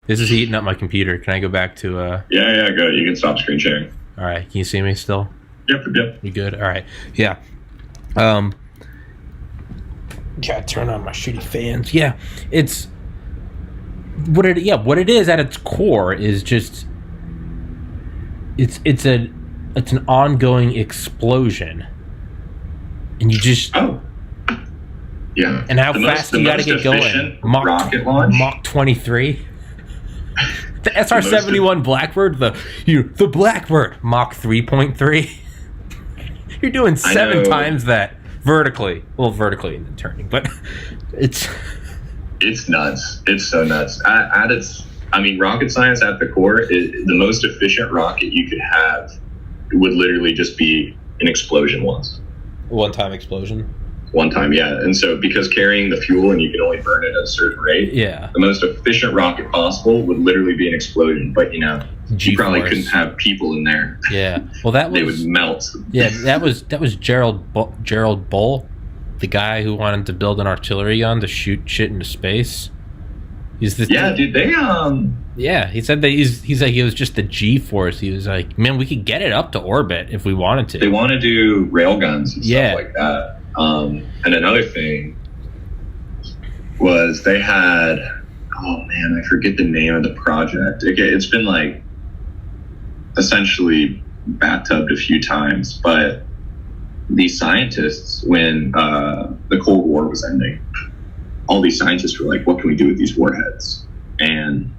This is heating up my computer. Can I go back to... Yeah, go. You can stop screen sharing. All right. Can you see me still? Yep. You good? All right. Yeah. Turn on my shitty fans. Yeah. It's... What it is at its core is just... It's an ongoing explosion. And you just... Oh. Yeah. And how fast you gotta get going? Rocket launch? Mach 23? The SR-71 Blackbird? The Blackbird! Mach 3.3? You're doing 7 times that vertically. Well, vertically in the turning, but it's nuts. It's so nuts. At its... I mean, rocket science at the core, the most efficient rocket you could have would literally just be an explosion once. One-time explosion? One time, yeah. And so because carrying the fuel and you can only burn it at a certain rate, yeah, the most efficient rocket possible would literally be an explosion. But, you probably couldn't have people in there. Yeah. Well, they would melt. Yeah, that was Gerald Bull, the guy who wanted to build an artillery gun to shoot shit into space. Dude, they Yeah, he said that he's like, it was just the G-force. He was like, man, we could get it up to orbit if we wanted to. They want to do railguns and stuff like that. And another thing was they had, oh man, I forget the name of the project. It's been like essentially bathtubed a few times, but these scientists, when the Cold War was ending, all these scientists were like, what can we do with these warheads? And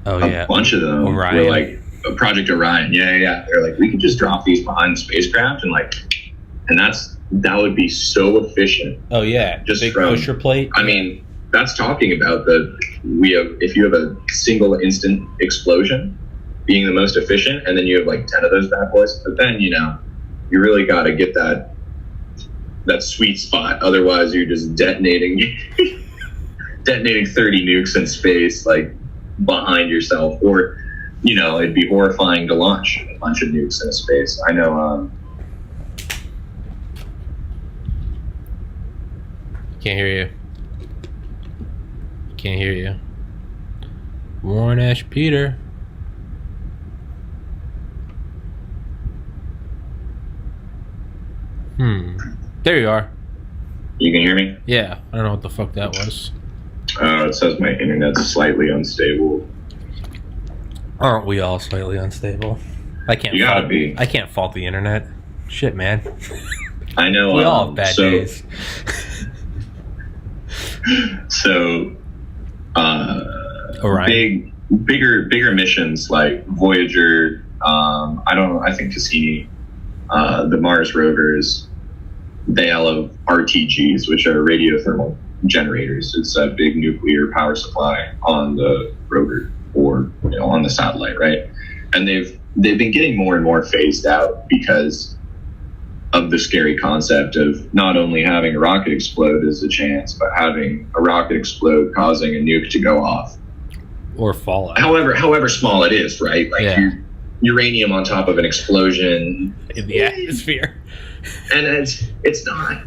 a bunch of them were like, Project Orion. Yeah. They're like, we could just drop these behind the spacecraft and that would be so efficient. Oh yeah, just big from pusher plate. I mean, that's talking about if you have a single instant explosion being the most efficient, and then you have like 10 of those bad boys. But then you really got to get that sweet spot. Otherwise, you're just detonating 30 nukes in space like behind yourself, or it'd be horrifying to launch a bunch of nukes in space. I know. Can't hear you. Warren Ash Peter. There you are. You can hear me? Yeah. I don't know what the fuck that was. It says my internet's slightly unstable. Aren't we all slightly unstable? I can't fault the internet. Shit, man. I know. We all have bad days. So, Orion. bigger missions like Voyager. I think Cassini, the Mars rovers, they all have RTGs, which are radiothermal generators. It's a big nuclear power supply on the rover or on the satellite, right? And they've been getting more and more phased out because of the scary concept of not only having a rocket explode as a chance, but having a rocket explode causing a nuke to go off or fall out. However small it is, right? Like uranium on top of an explosion in the atmosphere, and it's not.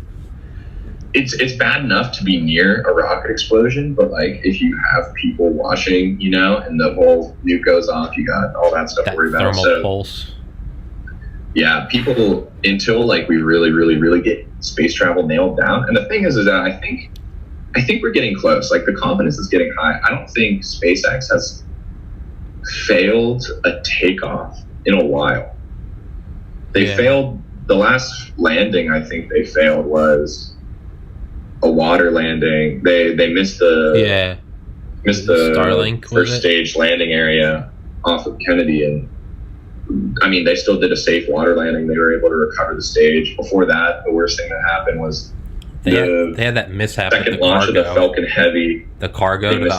It's bad enough to be near a rocket explosion, but like if you have people watching, and the whole nuke goes off, you got all that stuff to worry about. Thermal pulse. Yeah, people, until like we really, really, really get space travel nailed down. And the thing is that I think we're getting close. Like the confidence is getting high. I don't think SpaceX has failed a takeoff in a while. They failed the last landing. I think they failed was a water landing. They missed the Starlink first stage landing area off of Kennedy, and I mean, they still did a safe water landing. They were able to recover the stage. Before that, the worst thing that happened was they had that mishap. Second launch of the Falcon Heavy. The cargo to the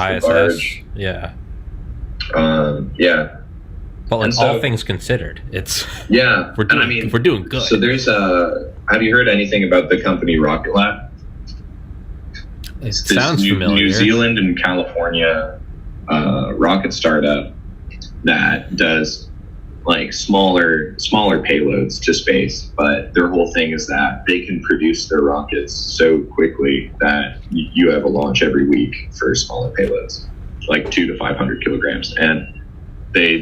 ISS. Yeah. But like all things considered, we're doing good. So there's have you heard anything about the company Rocket Lab? It sounds familiar. New Zealand and California rocket startup that does like smaller payloads to space, but their whole thing is that they can produce their rockets so quickly that you have a launch every week for smaller payloads. like 200 to 500 kilograms. And they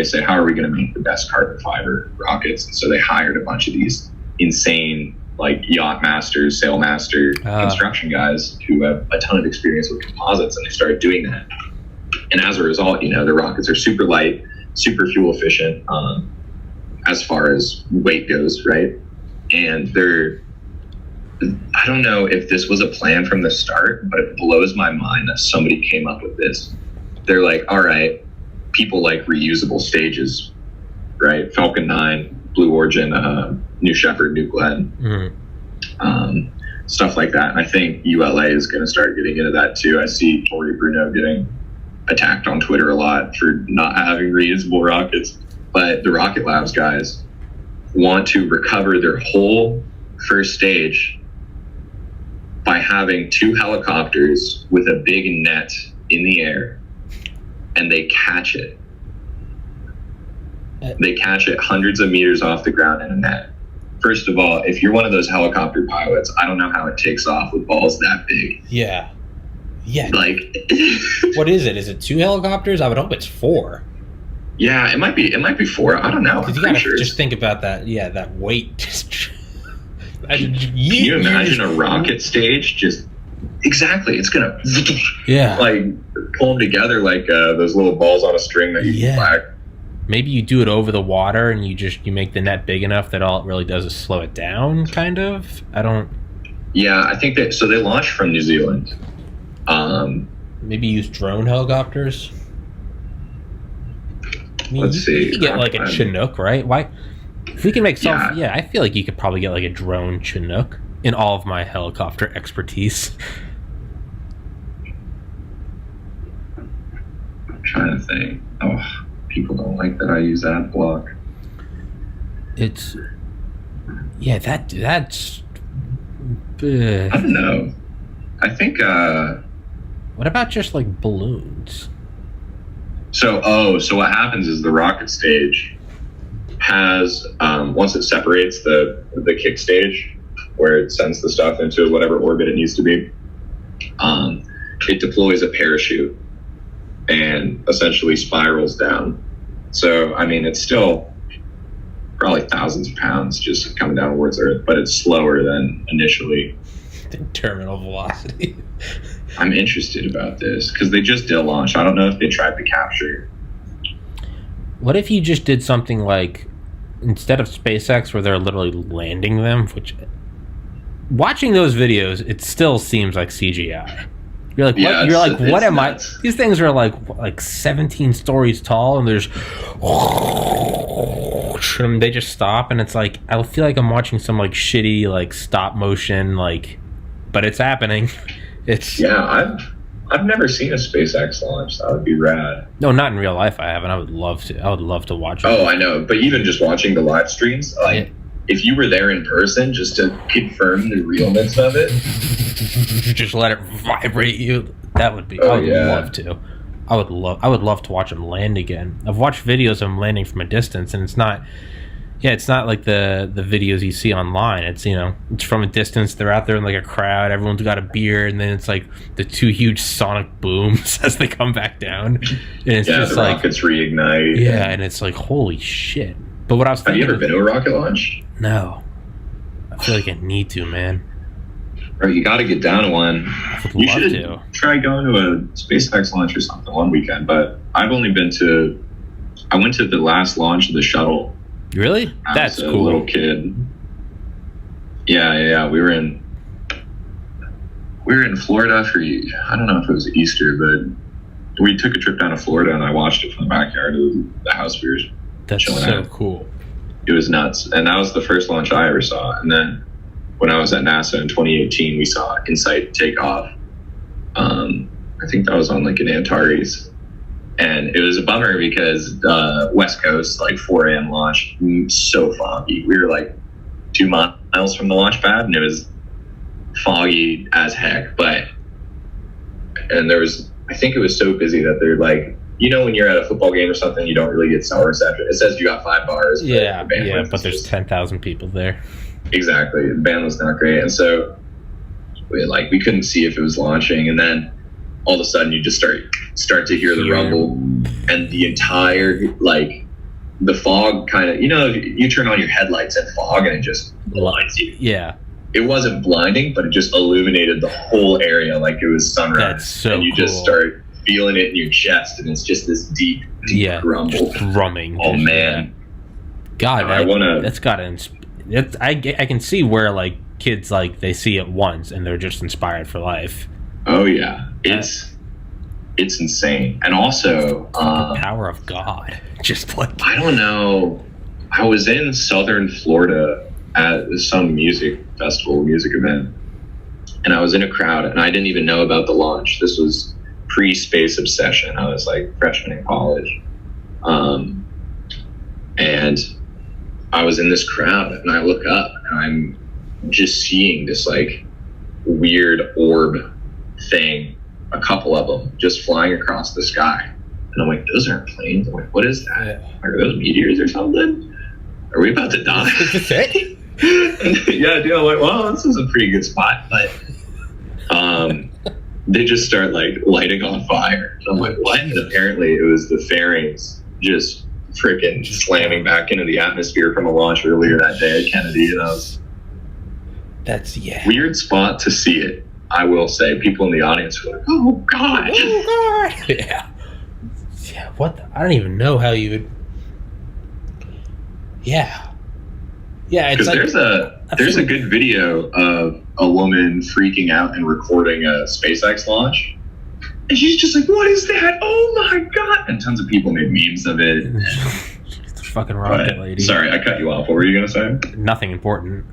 say, how are we going to make the best carbon fiber rockets? And so they hired a bunch of these insane, like, yacht masters, sail master, construction guys who have a ton of experience with composites, and they started doing that. And as a result, the rockets are super light, super fuel efficient, as far as weight goes, right? And I don't know if this was a plan from the start, but it blows my mind that somebody came up with this. They're like, all right, people like reusable stages, right? Falcon 9, Blue Origin, New Shepard, New Glenn, stuff like that. And I think ULA is going to start getting into that too. I see Tori Bruno getting attacked on Twitter a lot for not having reusable rockets, but the Rocket Labs guys want to recover their whole first stage by having 2 helicopters with a big net in the air, and they catch it. They catch it hundreds of meters off the ground in a net. First of all, if you're one of those helicopter pilots, I don't know how it takes off with balls that big. Yeah. Like, what is it? Is it 2 helicopters? I would hope it's 4. Yeah, it might be 4. I don't know. Because you gotta just think about that. Yeah, that weight. Can you imagine a rocket stage? Just exactly. It's gonna like pull them together like those little balls on a string that you can flag. Maybe you do it over the water and you make the net big enough that all it really does is slow it down, kind of. Yeah, I think that. So they launched from New Zealand. Maybe use drone helicopters. I mean, Let's see. You could get like a Chinook, right? Why? If we can make some, I feel like you could probably get like a drone Chinook in all of my helicopter expertise. I'm trying to think. Oh, people don't like that I use ad block. That's. I don't know. I think. What about just like balloons? So what happens is the rocket stage has once it separates the kick stage where it sends the stuff into whatever orbit it needs to be, it deploys a parachute and essentially spirals down. So I mean, it's still probably thousands of pounds just coming down towards Earth, but it's slower than initially. The terminal velocity. I'm interested about this because they just did a launch. I don't know if they tried to capture. What if you just did something like, instead of SpaceX where they're literally landing them, which, watching those videos, it still seems like CGI. You're like, what? You're like, what am nuts. These things are like 17 stories tall, and they just stop, and it's like, I feel like I'm watching some like shitty like stop motion but it's happening. I've never seen a SpaceX launch. That would be rad. No, not in real life. I haven't. I would love to watch it. Oh, I know. But even just watching the live streams, if you were there in person, just to confirm the realness of it, just let it vibrate you. That would be. I would love to. I would love to watch them land again. I've watched videos of them landing from a distance, and it's not. Yeah, it's not like the videos you see online. It's, it's from a distance. They're out there in like a crowd. Everyone's got a beer, and then it's like the 2 huge sonic booms as they come back down. And it's just the like rockets reignite. Yeah, and it's like, holy shit. But what I was thinking, have you ever been to a rocket launch? No, I feel like I need to, man. Bro, you got to get down to one. You should try going to a SpaceX launch or something one weekend. But I've only been to. I went to the last launch of the shuttle. Really? That's cool. Little kid. Yeah. We were in Florida for, I don't know if it was Easter, but we took a trip down to Florida and I watched it from the backyard of the house we were chilling at. That's so cool. It was nuts. And that was the first launch I ever saw. And then when I was at NASA in 2018, we saw InSight take off. I think that was on like an Antares. And it was a bummer because West Coast, like 4 a.m. launch, so foggy. We were like 2 miles from the launch pad, and it was foggy as heck. And there was, I think it was so busy that they're like, when you're at a football game or something, you don't really get cell reception. It says you got 5 bars. But there's 10,000 people there. Exactly. The band was not great. And so we couldn't see if it was launching. And then all of a sudden you just start start to hear the rumble, and the entire, like, the fog kind of, you turn on your headlights in fog and it just blinds you. Yeah. It wasn't blinding, but it just illuminated the whole area like it was sunrise. That's so and you cool. just start feeling it in your chest, and it's just this deep grumble. Just drumming. Oh, man. God, I wanna. That's gotta. I can see where, like, kids, like, they see it once and they're just inspired for life. Oh yeah, it's insane. And also, the power of God. Just like, I don't know. I was in southern Florida at some music festival, music event, and I was in a crowd, and I didn't even know about the launch. This was pre-Space Obsession. I was like freshman in college, and I was in this crowd, and I look up, and I'm just seeing this like weird orb thing, a couple of them just flying across the sky. And I'm like, those aren't planes. I'm like, what is that? Yeah. Are those meteors or something? Are we about to die? Yeah, dude, I'm like, well, this is a pretty good spot. But they just start like lighting on fire. And I'm like, what? And apparently it was the fairings just freaking slamming back into the atmosphere from a launch earlier that day at Kennedy. And that's weird spot to see it. I will say, people in the audience were like, oh God. Oh God. Yeah. What? I don't even know how you would. Yeah. It's like, there's a good video of a woman freaking out and recording a SpaceX launch, and she's just like, "What is that? Oh my God!" And tons of people made memes of it. She's the fucking rocket lady. Sorry, I cut you off. What were you gonna say? Nothing important.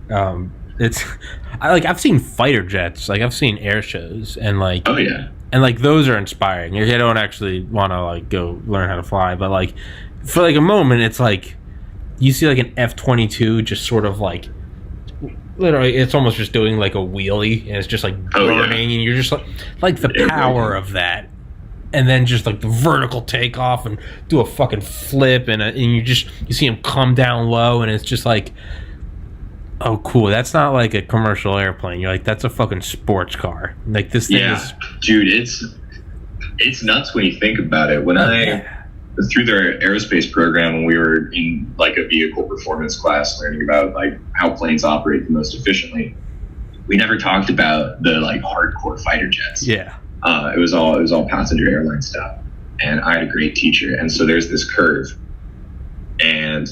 I've seen fighter jets, like I've seen air shows, and like, oh yeah, and like those are inspiring. You don't actually want to like go learn how to fly, but like for like a moment, it's like you see like an F-22 just sort of like literally, it's almost just doing like a wheelie, and it's just like burning, and you're just like the power of that, and then just like the vertical takeoff and do a fucking flip, and you see him come down low, and it's just like, oh cool, that's not like a commercial airplane. You're like, that's a fucking sports car. Like this thing is, dude, it's nuts when you think about it. When through their aerospace program, when we were in like a vehicle performance class learning about like how planes operate the most efficiently, we never talked about the like hardcore fighter jets. It was all passenger airline stuff, and I had a great teacher. And so there's this curve, and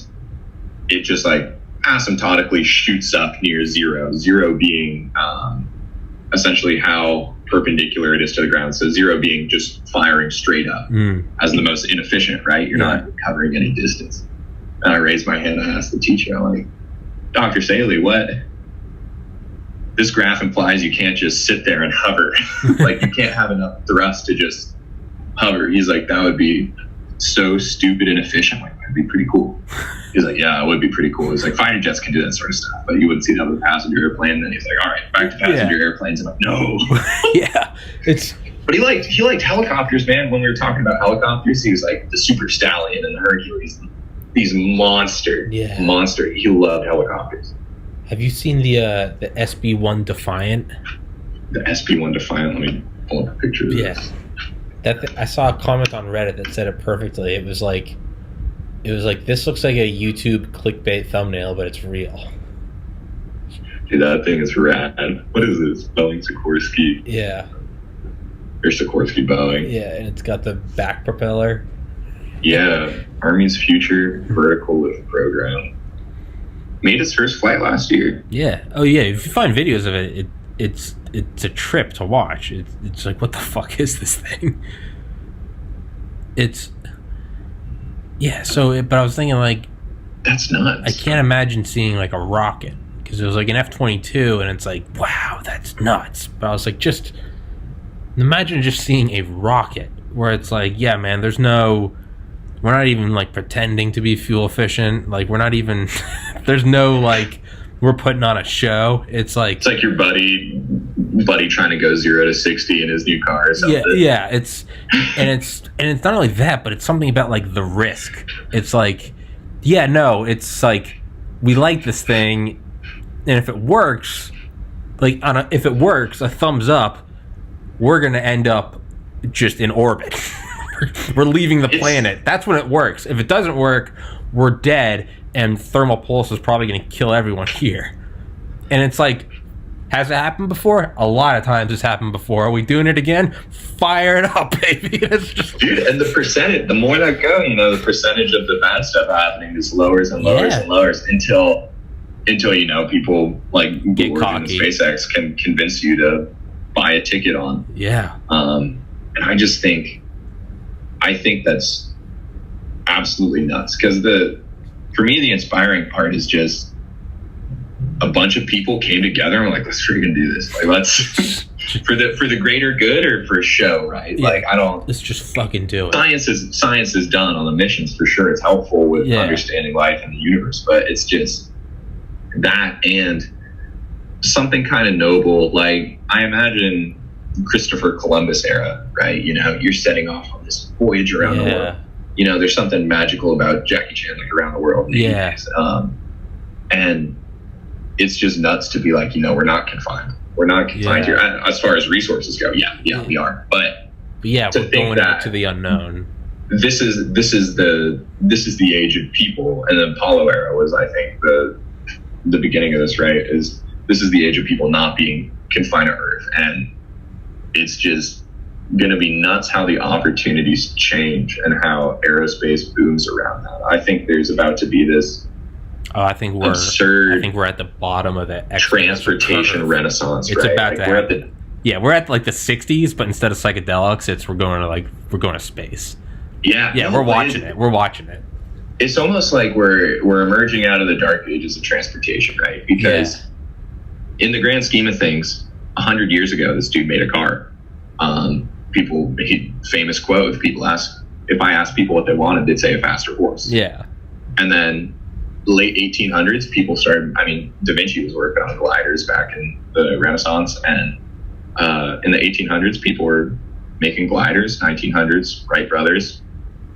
it just like asymptotically shoots up near zero being essentially how perpendicular it is to the ground. So zero being just firing straight up as the most inefficient, right? You're not covering any distance. And I raised my hand and I asked the teacher, I'm like, Dr. Saley, what? This graph implies you can't just sit there and hover. Like, you can't have enough thrust to just hover. He's like, that would be so stupid and efficient. I'm like, that'd be pretty cool. He's like, yeah, it would be pretty cool. He's like, fighter jets can do that sort of stuff, but you wouldn't see that with a passenger airplane. And then he's like, all right, back to passenger airplanes. I'm like, no. But he liked helicopters, man. When we were talking about helicopters, he was like the Super Stallion and the Hercules. These monster. He loved helicopters. Have you seen the SB-1 Defiant? The SB-1 Defiant. Let me pull up a picture of this. I saw a comment on Reddit that said it perfectly. It was like, this looks like a YouTube clickbait thumbnail, but it's real. Dude, that thing is rad. What is this? Boeing Sikorsky. Yeah. Or Sikorsky Boeing. Yeah, and it's got the back propeller. Yeah. Army's future vertical lift program. Made its first flight last year. Yeah. Oh yeah. If you find videos of it, it's a trip to watch. It's like, what the fuck is this thing? But I was thinking, like, that's nuts. I can't imagine seeing like a rocket, because it was like an F-22, and it's like, wow, that's nuts. But I was like, just imagine just seeing a rocket where it's like, yeah, man, we're not even like pretending to be fuel efficient. Like, we're not even, there's no like, we're putting on a show. It's like your buddy trying to go 0 to 60 in his new car or something. Yeah. It's not only that, but it's something about like the risk. It's like, it's like, we like this thing, and if it works, a thumbs up, we're gonna end up just in orbit. we're leaving the planet. That's when it works. If it doesn't work, we're dead, and thermal pulse is probably going to kill everyone here. And it's like, has it happened before? A lot of times it's happened before. Are we doing it again? Fire it up, baby. It's just... Dude, and the percentage, the more that go, the percentage of the bad stuff happening just lowers and lowers and lowers until people like Google and SpaceX can convince you to buy a ticket on. Yeah. And I think that's absolutely nuts, because for me, the inspiring part is just a bunch of people came together and were like, let's freaking do this. Like, let's for the greater good or for show, right? Yeah. Like, let's just fucking do it. Science is done on the missions for sure. It's helpful with understanding life in the universe, but it's just that and something kind of noble. Like, I imagine Christopher Columbus era, right? You're setting off on this voyage around the world. There's something magical about Jackie Chan, like, around the world. And it's just nuts to be like, we're not confined. We're not confined here as far as resources go. Yeah, we are. But we're going out to the unknown. This is the age of people, and the Apollo era was, I think, the beginning of this. Right? This is the age of people not being confined to Earth, and it's just going to be nuts how the opportunities change and how aerospace booms around that. I think there's about to be this. I think we're at the bottom of the transportation renaissance. It's about to happen. We're at like the 60s, but instead of psychedelics, we're going to space. We're watching it. We're watching it. It's almost like we're emerging out of the dark ages of transportation, right? Because in the grand scheme of things, 100 years ago, this dude made a car. Famous quote: if I asked people what they wanted, they'd say a faster horse. Yeah. And then late 1800s, people started, Da Vinci was working on gliders back in the Renaissance, and in the 1800s, people were making gliders. 1900s, Wright brothers,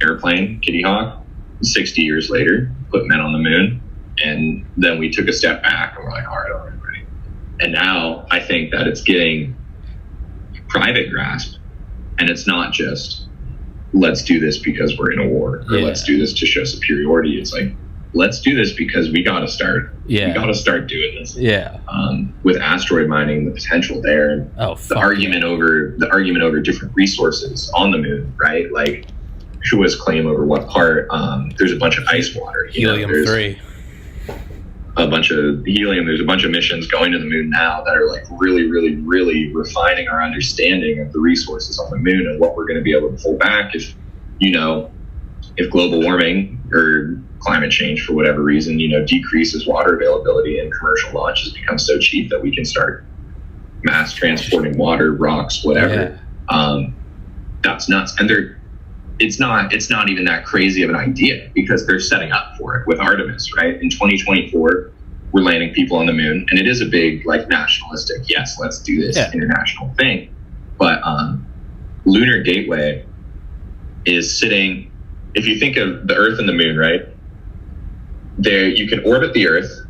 airplane, Kitty Hawk. 60 years later, put men on the moon, and then we took a step back and we're like, all right. And now I think that it's getting private grasp, and it's not just let's do this because we're in a war, or let's do this to show superiority. It's like, let's do this because we got to start. We got to start doing this. With asteroid mining, the potential there. The argument over different resources on the moon, right? Like, who has claim over what part? There's a bunch of ice water. Helium-3. A bunch of helium. There's a bunch of missions going to the moon now that are like really, really, really refining our understanding of the resources on the moon and what we're going to be able to pull back if global warming or climate change, for whatever reason, decreases water availability, and commercial launches become so cheap that we can start mass transporting water, rocks, whatever. That's nuts. And it's not even that crazy of an idea, because they're setting up for it with Artemis, right? In 2024, we're landing people on the moon, and it is a big, like, nationalistic, yes, let's do this international thing. But Lunar Gateway is sitting, if you think of the Earth and the moon, right? There, you can orbit the Earth,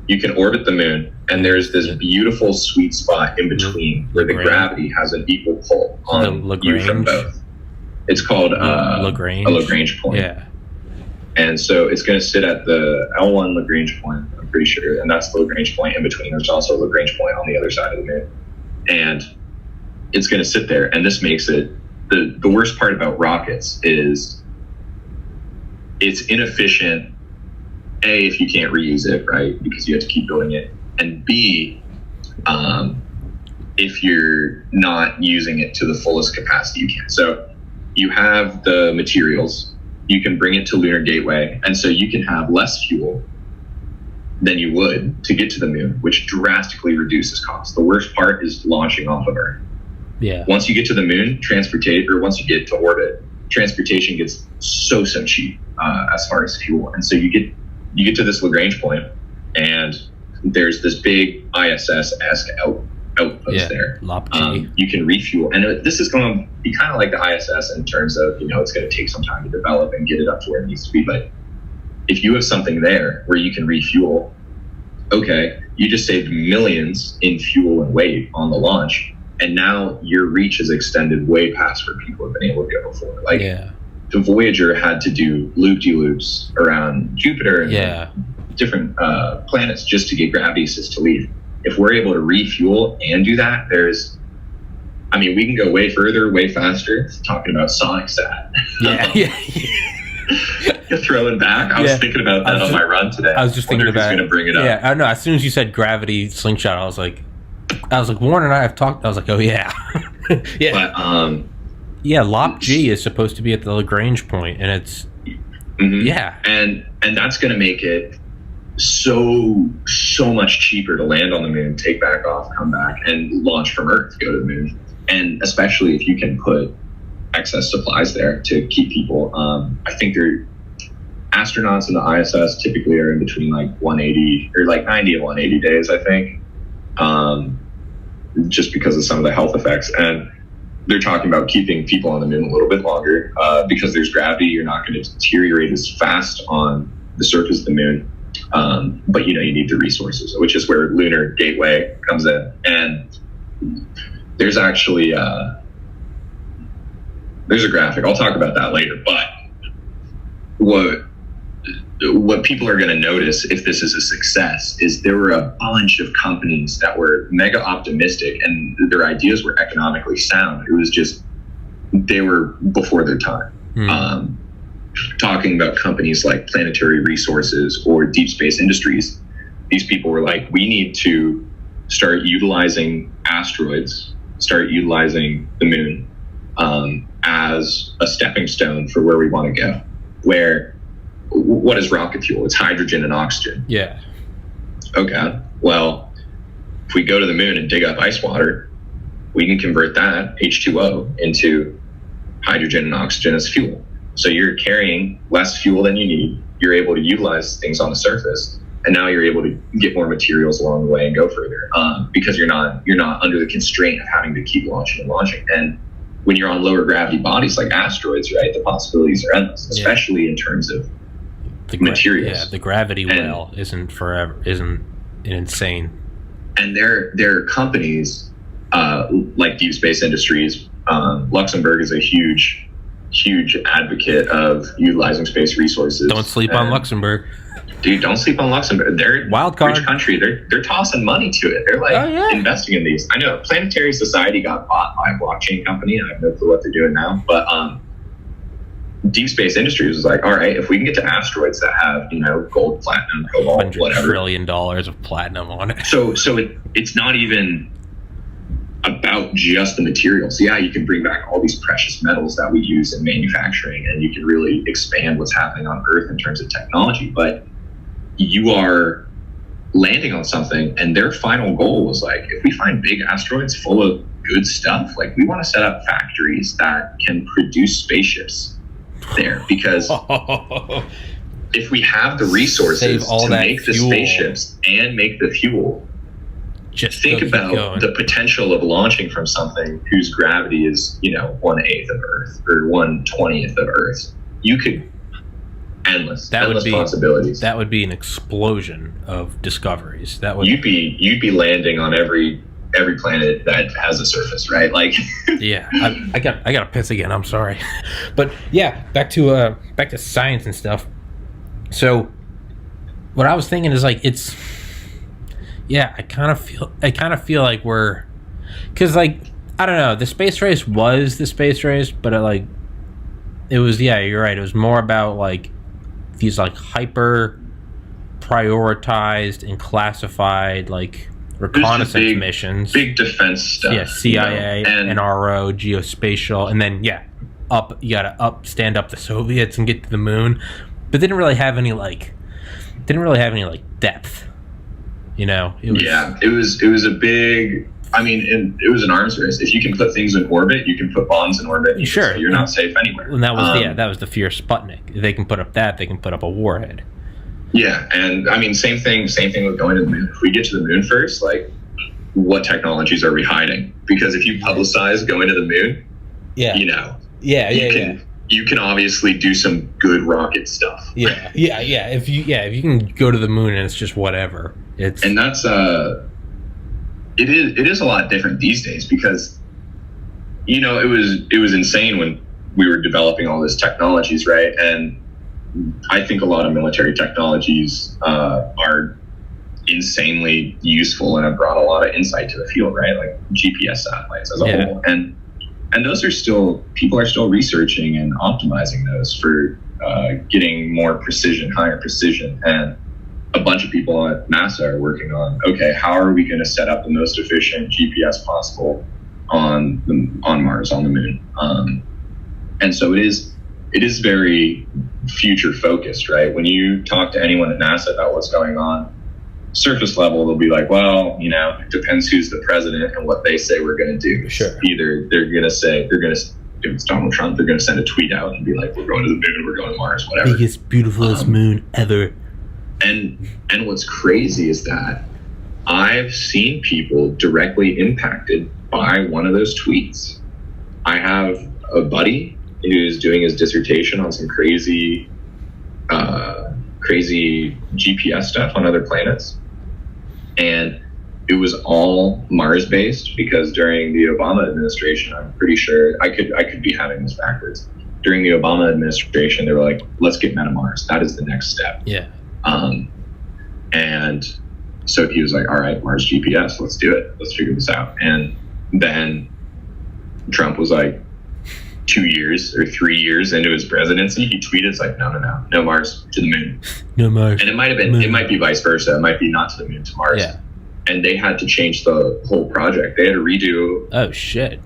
you can orbit the moon, and there's this beautiful sweet spot in between where the gravity has an equal pull on you from both. It's called a Lagrange point. Yeah. And so it's going to sit at the L1 Lagrange point, I'm pretty sure. And that's the Lagrange point in between. There's also a Lagrange point on the other side of the moon. And it's going to sit there. And this makes it, the worst part about rockets is it's inefficient, A, if you can't reuse it, right? Because you have to keep building it. And B, if you're not using it to the fullest capacity you can. So you have the materials, you can bring it to Lunar Gateway, and so you can have less fuel than you would to get to the moon, which drastically reduces costs. The worst part is launching off of Earth. Yeah. Once you get to the moon, once you get to orbit, transportation gets so cheap as far as fuel. And so you get to this Lagrange point, and there's this big ISS-esque outpost there. You can refuel, and this is going to be kind of like the ISS in terms of, it's going to take some time to develop and get it up to where it needs to be. But if you have something there where you can refuel, okay, you just saved millions in fuel and weight on the launch, And now your reach is extended way past where people have been able to go before. Like, the Voyager had to do loop-de-loops around Jupiter and different planets just to get gravity assist to leave. If we're able to refuel and do that, we can go way further, way faster. Talking about Sonic Sat. Throwing back. I was thinking about that on my run today. I was just thinking about going to bring it up. Yeah, I know. As soon as you said gravity slingshot, I was like, Warren and I have talked. I was like, oh yeah, yeah. But, Lop G is supposed to be at the Lagrange point, and it's and that's going to make it so much cheaper to land on the moon, take back off, come back, and launch from Earth, go to the moon. And especially if you can put excess supplies there to keep people. I think astronauts in the ISS typically are in between like 180 or like 90 and 180 days, I think, just because of some of the health effects. And they're talking about keeping people on the moon a little bit longer because there's gravity. You're not going to deteriorate as fast on the surface of the moon. But you need the resources, which is where Lunar Gateway comes in. And there's actually there's a graphic. I'll talk about that later. But what people are going to notice if this is a success is there were a bunch of companies that were mega optimistic and their ideas were economically sound. It was just they were before their time. Talking about companies like Planetary Resources or Deep Space Industries, these people were like, we need to start utilizing asteroids, start utilizing the moon as a stepping stone for where we want to go. What is rocket fuel? It's hydrogen and oxygen. Yeah. Okay. Well, if we go to the moon and dig up ice water, we can convert that, H2O, into hydrogen and oxygen as fuel. So you're carrying less fuel than you need. You're able to utilize things on the surface, and now you're able to get more materials along the way and go further because you're not under the constraint of having to keep launching and launching. And when you're on lower gravity bodies like asteroids, right, the possibilities are endless, especially in terms of the materials. Yeah, the gravity well isn't insane. And there are companies like Deep Space Industries. Luxembourg is a huge advocate of utilizing space resources. Don't sleep on Luxembourg. Dude, don't sleep on Luxembourg. They're wild card. Rich country. They're tossing money to it. They're like investing in these. I know Planetary Society got bought by a blockchain company, and I have no clue what they're doing now. But Deep Space Industries was like, all right, if we can get to asteroids that have gold, platinum, cobalt, $100 trillion of platinum on it. So it's not even about just the materials. Yeah, you can bring back all these precious metals that we use in manufacturing, and you can really expand what's happening on Earth in terms of technology. But you are landing on something, and their final goal was like, if we find big asteroids full of good stuff, like we want to set up factories that can produce spaceships there, because if we have the resources to make the spaceships and make the fuel, just think about the potential of launching from something whose gravity is 1/8 of Earth or 1/20th of Earth. You could endless possibilities. That would be an explosion of discoveries. That would you'd be landing on every planet that has a surface, right? Like yeah, I got to piss again. I'm sorry, but yeah, back to science and stuff. So what I was thinking is like I kind of feel like we're, because like I don't know, the space race was the space race, but it was you're right. It was more about like these like hyper prioritized and classified like reconnaissance missions, big defense stuff. Yeah, CIA, NRO, geospatial, and then you gotta stand up the Soviets and get to the moon, but didn't really have any depth. It was a big. I mean, it was an arms race. If you can put things in orbit, you can put bombs in orbit. Sure, you're not safe anywhere. And that was the fear Sputnik. If they can put up that, they can put up a warhead. Yeah, and I mean, same thing with going to the moon. If we get to the moon first, like, what technologies are we hiding? Because if you publicize going to the moon, you can obviously do some good rocket stuff. Yeah. If you can go to the moon and it's just whatever, and that's it is a lot different these days because, you know, it was insane when we were developing all these technologies, right? And I think a lot of military technologies are insanely useful and have brought a lot of insight to the field, right? Like GPS satellites as a whole. And those are still, people are still researching and optimizing those for getting more precision, higher precision. And a bunch of people at NASA are working on, okay, how are we going to set up the most efficient GPS possible on Mars, on the moon? And so it is very future focused, right? When you talk to anyone at NASA about what's going on, surface level, they'll be like, well, you know, it depends who's the president and what they say we're going to do. Sure. Either if it's Donald Trump, they're going to send a tweet out and be like, we're going to the moon, we're going to Mars, whatever. Biggest, beautifulest moon ever. And what's crazy is that I've seen people directly impacted by one of those tweets. I have a buddy who's doing his dissertation on some crazy GPS stuff on other planets. And it was all Mars based because during the Obama administration, I'm pretty sure I could be having this backwards. During the Obama administration, they were like, let's get men to Mars. That is the next step. Yeah. And so he was like, all right, Mars GPS, let's do it. Let's figure this out. And then Trump was like 2 years or 3 years into his presidency, he tweeted, it's like, no Mars, to the moon. No Mars. And it might have been, it might be vice versa. It might be not to the moon, to Mars. Yeah. And they had to change the whole project. They had to redo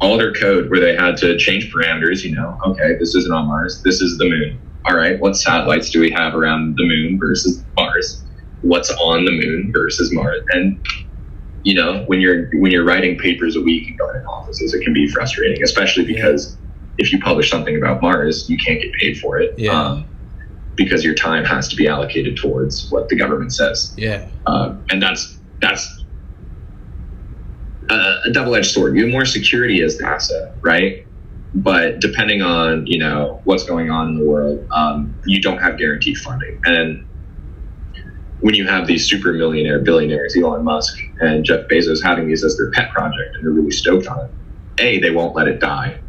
all their code where they had to change parameters, you know, okay, this isn't on Mars, this is the moon. All right, what satellites do we have around the moon versus Mars? What's on the moon versus Mars? And, you know, when you're writing papers a week and going to conferences, it can be frustrating, especially because if you publish something about Mars, you can't get paid for it. Because your time has to be allocated towards what the government says. And that's a double-edged sword. You have more security as NASA, right? But depending on, you know, what's going on in the world, you don't have guaranteed funding. And when you have these super millionaire billionaires, Elon Musk and Jeff Bezos, having these as their pet project and they're really stoked on it, they won't let it die.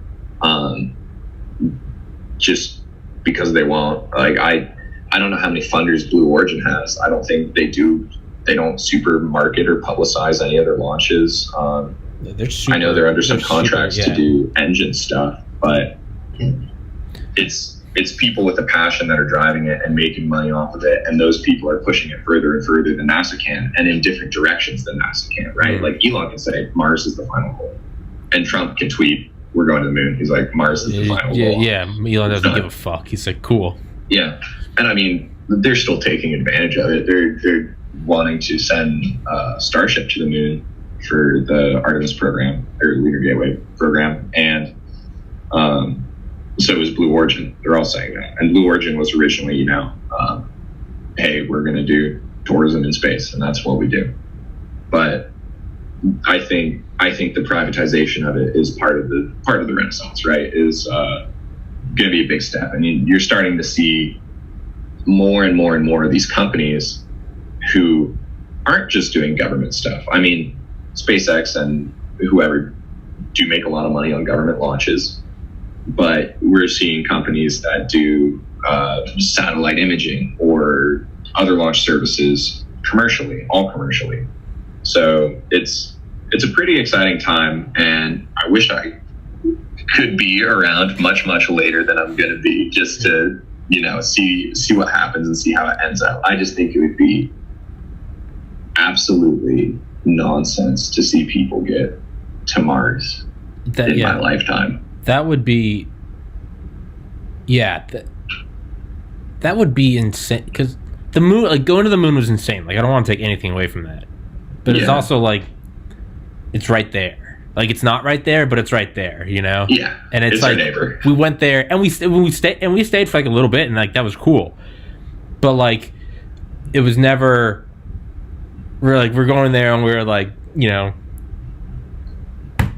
Just because they won't. Like I don't know how many funders Blue Origin has. I don't think they do. They don't super market or publicize any of their launches. I know they're under some contracts to do engine stuff, but it's people with a passion that are driving it and making money off of it, and those people are pushing it further and further than NASA can, and in different directions than NASA can, right? Like Elon can say Mars is the final goal, and Trump can tweet, we're going to the moon. He's like, Mars is the final goal. Elon doesn't give a fuck. He's like, cool. Yeah, and I mean, they're still taking advantage of it. They're wanting to send Starship to the moon for the Artemis program or Lunar Gateway program, and so was Blue Origin. They're all saying that, and Blue Origin was originally, you know, hey, we're going to do tourism in space, and that's what we do. But I think the privatization of it is part of the renaissance, right? Is going to be a big step. I mean, you're starting to see more and more and more of these companies who aren't just doing government stuff. I mean, SpaceX and whoever do make a lot of money on government launches, but we're seeing companies that do satellite imaging or other launch services all commercially. So it's a pretty exciting time, and I wish I could be around much later than I'm going to be, just to, you know, see what happens and see how it ends up. I just think it would be absolutely nonsense to see people get to Mars in my lifetime. That would be, that would be insane, because the moon, like going to the moon was insane. Like I don't want to take anything away from that, but it's also like it's right there. Like it's not right there, but it's right there, you know. Yeah, and it's like our neighbor. We went there and we stayed for like a little bit, and like that was cool. But like it was never. We're going there, and we're like, you know,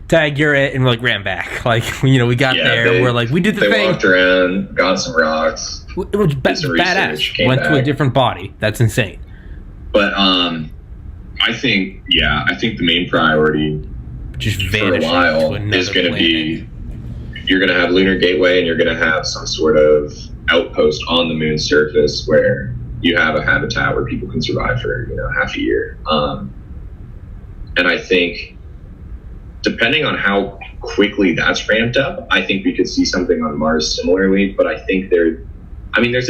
tag, you're it, and we're like ran back. Like, you know, we got there, we're like, we did the thing. They walked around, got some rocks. It was badass. Went to a different body. That's insane. But I think the main priority just for a while is going to be, you're going to have Lunar Gateway, and you're going to have some sort of outpost on the moon's surface where you have a habitat where people can survive for, half a year. And I think, depending on how quickly that's ramped up, I think we could see something on Mars similarly. But I think there's